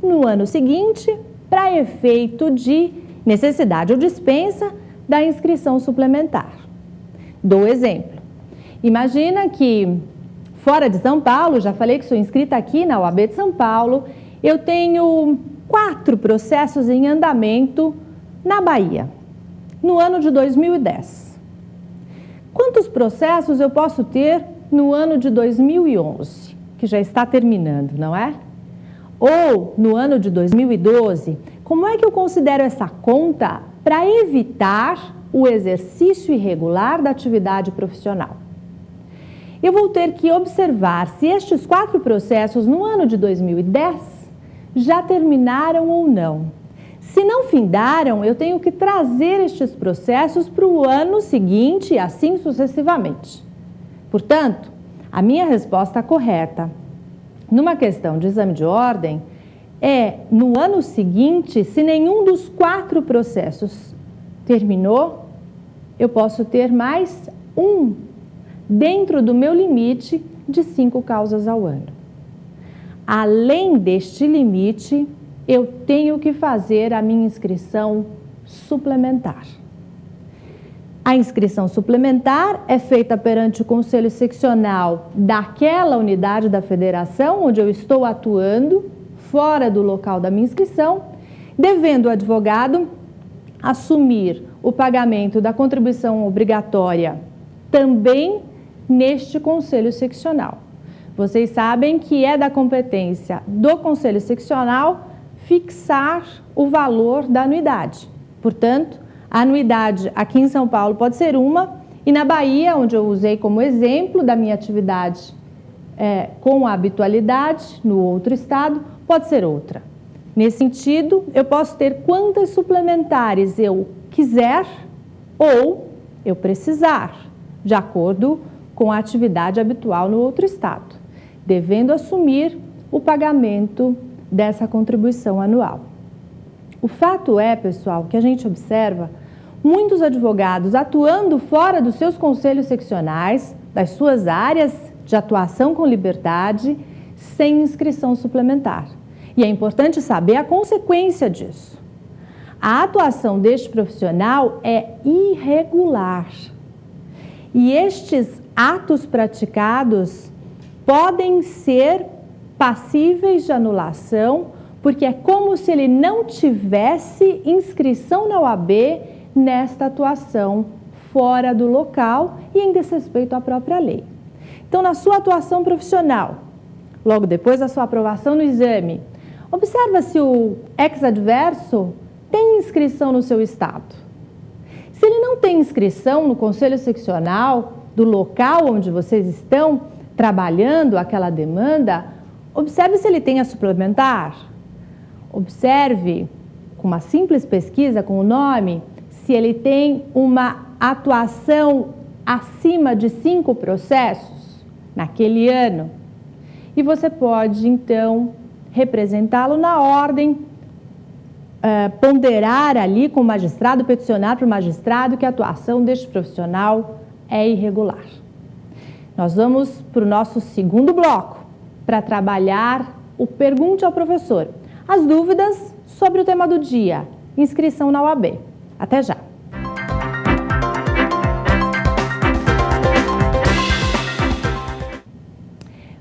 no ano seguinte para efeito de necessidade ou dispensa da inscrição suplementar. Dou exemplo. Imagina que fora de São Paulo, já falei que sou inscrita aqui na OAB de São Paulo, eu tenho 4 processos em andamento na Bahia, no ano de 2010. Quantos processos eu posso ter no ano de 2011, que já está terminando, não é? Ou no ano de 2012, como é que eu considero essa conta para evitar o exercício irregular da atividade profissional? Eu vou ter que observar se estes 4 processos no ano de 2010 já terminaram ou não. Se não findaram, eu tenho que trazer estes processos para o ano seguinte e assim sucessivamente. Portanto, a minha resposta correta numa questão de exame de ordem é no ano seguinte, se nenhum dos 4 processos terminou, eu posso ter mais um dentro do meu limite de 5 causas ao ano. Além deste limite, eu tenho que fazer a minha inscrição suplementar. A inscrição suplementar é feita perante o Conselho Seccional daquela unidade da federação onde eu estou atuando, fora do local da minha inscrição, devendo o advogado assumir o pagamento da contribuição obrigatória também neste Conselho Seccional. Vocês sabem que é da competência do Conselho Seccional fixar o valor da anuidade. Portanto, a anuidade aqui em São Paulo pode ser uma e na Bahia, onde eu usei como exemplo da minha atividade com a habitualidade, no outro estado, pode ser outra. Nesse sentido, eu posso ter quantas suplementares eu quiser ou eu precisar, de acordo com a atividade habitual no outro estado, devendo assumir o pagamento dessa contribuição anual. O fato é, pessoal, que a gente observa muitos advogados atuando fora dos seus conselhos seccionais, das suas áreas de atuação com liberdade, sem inscrição suplementar. E é importante saber a consequência disso. A atuação deste profissional é irregular. E estes atos praticados podem ser passíveis de anulação, porque é como se ele não tivesse inscrição na OAB nesta atuação fora do local e em desrespeito à própria lei. Então, na sua atuação profissional, logo depois da sua aprovação no exame, observa se o ex-adverso tem inscrição no seu estado. Se ele não tem inscrição no Conselho Seccional do local onde vocês estão trabalhando aquela demanda, observe se ele tem a suplementar. Observe, com uma simples pesquisa com o nome, se ele tem uma atuação acima de 5 processos naquele ano. E você pode, então, representá-lo na ordem, ponderar ali com o magistrado, peticionar para o magistrado que a atuação deste profissional é irregular. Nós vamos para o nosso segundo bloco, para trabalhar o Pergunte ao Professor. As dúvidas sobre o tema do dia, inscrição na OAB. Até já!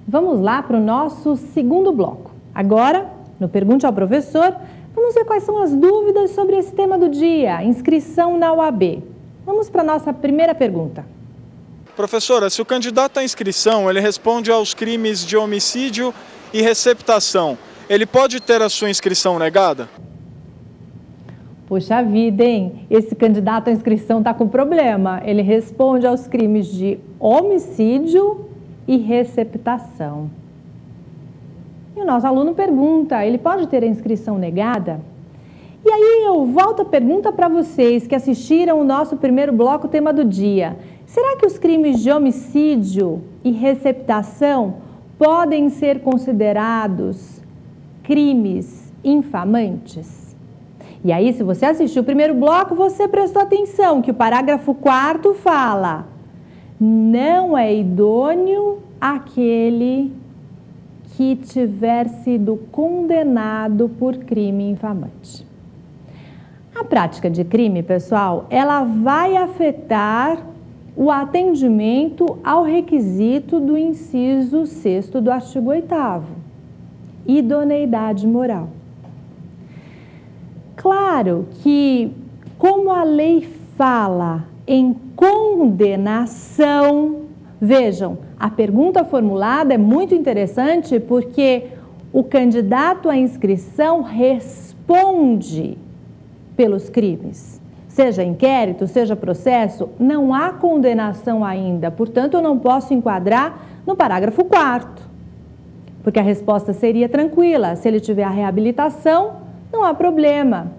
Vamos lá para o nosso segundo bloco. Agora, no Pergunte ao Professor, vamos ver quais são as dúvidas sobre esse tema do dia, inscrição na OAB. Vamos para a nossa primeira pergunta. Professora, se o candidato à inscrição ele responde aos crimes de homicídio e receptação, ele pode ter a sua inscrição negada? Poxa vida, hein? Esse candidato à inscrição está com problema. Ele responde aos crimes de homicídio e receptação. E o nosso aluno pergunta, ele pode ter a inscrição negada? E aí eu volto a pergunta para vocês que assistiram o nosso primeiro bloco, tema do dia. Será que os crimes de homicídio e receptação podem ser considerados crimes infamantes? E aí, se você assistiu o primeiro bloco, você prestou atenção que o parágrafo 4º fala: não é idôneo aquele que tiver sido condenado por crime infamante. A prática de crime, pessoal, ela vai afetar o atendimento ao requisito do inciso 6º do artigo 8º, idoneidade moral. Claro que, como a lei fala em condenação, vejam, a pergunta formulada é muito interessante porque o candidato à inscrição responde pelos crimes. Seja inquérito, seja processo, não há condenação ainda, portanto eu não posso enquadrar no parágrafo 4º, porque a resposta seria tranquila, se ele tiver a reabilitação, não há problema.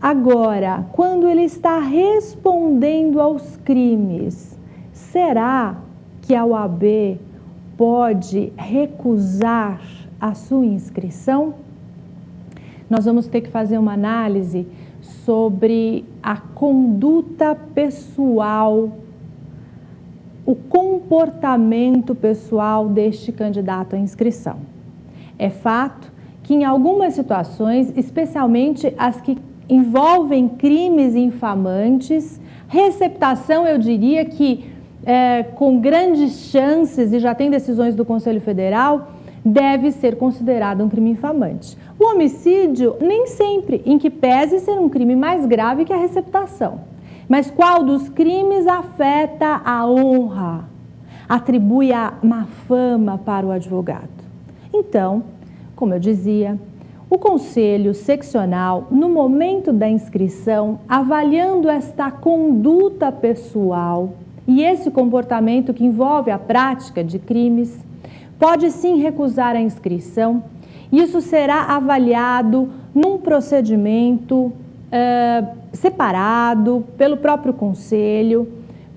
Agora, quando ele está respondendo aos crimes, será que a OAB pode recusar a sua inscrição? Nós vamos ter que fazer uma análise sobre a conduta pessoal, o comportamento pessoal deste candidato à inscrição. É fato que em algumas situações, especialmente as que envolvem crimes infamantes, receptação, eu diria que com grandes chances, e já tem decisões do Conselho Federal, deve ser considerado um crime infamante. O homicídio, nem sempre, em que pese ser um crime mais grave que a receptação. Mas qual dos crimes afeta a honra, atribui a má fama para o advogado? Então, como eu dizia, o Conselho Seccional, no momento da inscrição, avaliando esta conduta pessoal e esse comportamento que envolve a prática de crimes, pode sim recusar a inscrição. Isso será avaliado num procedimento separado pelo próprio Conselho,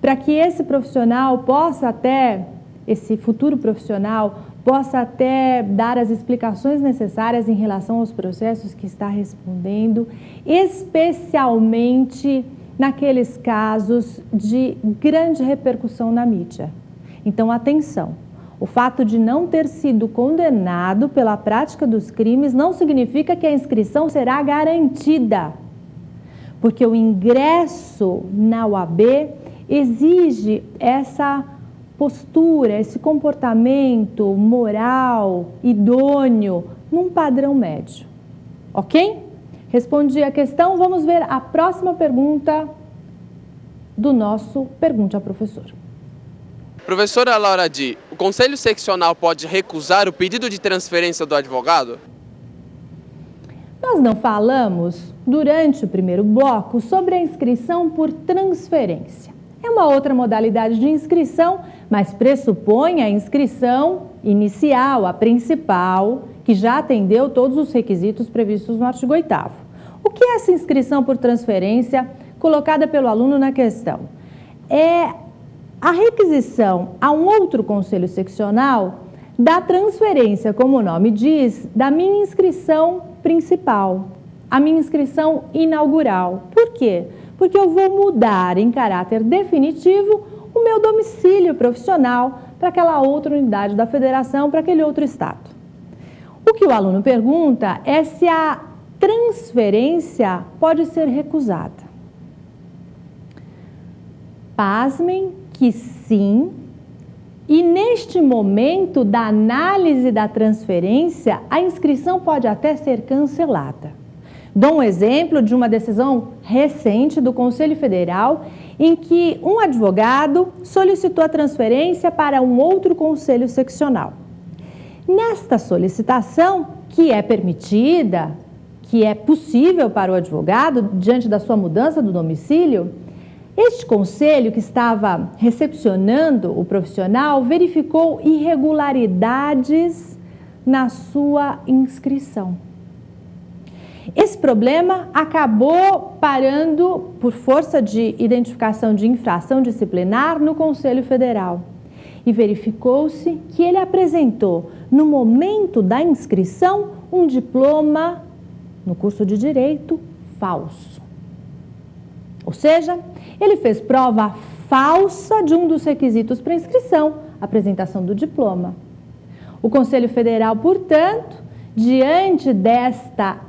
para que esse profissional possa até, esse futuro profissional, possa até dar as explicações necessárias em relação aos processos que está respondendo, especialmente naqueles casos de grande repercussão na mídia. Então, atenção, o fato de não ter sido condenado pela prática dos crimes não significa que a inscrição será garantida, porque o ingresso na OAB exige essa postura, esse comportamento moral, idôneo, num padrão médio. Ok? Respondi a questão, vamos ver a próxima pergunta do nosso Pergunte ao Professor. Professora Laura Di, o Conselho Seccional pode recusar o pedido de transferência do advogado? Nós não falamos, durante o primeiro bloco, sobre a inscrição por transferência. É uma outra modalidade de inscrição, mas pressupõe a inscrição inicial, a principal, que já atendeu todos os requisitos previstos no artigo 8º. O que é essa inscrição por transferência colocada pelo aluno na questão? É a requisição a um outro conselho seccional da transferência, como o nome diz, da minha inscrição principal, a minha inscrição inaugural. Por quê? Porque eu vou mudar em caráter definitivo o meu domicílio profissional para aquela outra unidade da federação, para aquele outro estado. O que o aluno pergunta é se a transferência pode ser recusada. Pasmem que sim, e neste momento da análise da transferência, a inscrição pode até ser cancelada. Dou um exemplo de uma decisão recente do Conselho Federal em que um advogado solicitou a transferência para um outro conselho seccional. Nesta solicitação, que é permitida, que é possível para o advogado diante da sua mudança do domicílio, este conselho que estava recepcionando o profissional verificou irregularidades na sua inscrição. Esse problema acabou parando por força de identificação de infração disciplinar no Conselho Federal e verificou-se que ele apresentou, no momento da inscrição, um diploma no curso de Direito falso. Ou seja, ele fez prova falsa de um dos requisitos para inscrição, apresentação do diploma. O Conselho Federal, portanto, diante desta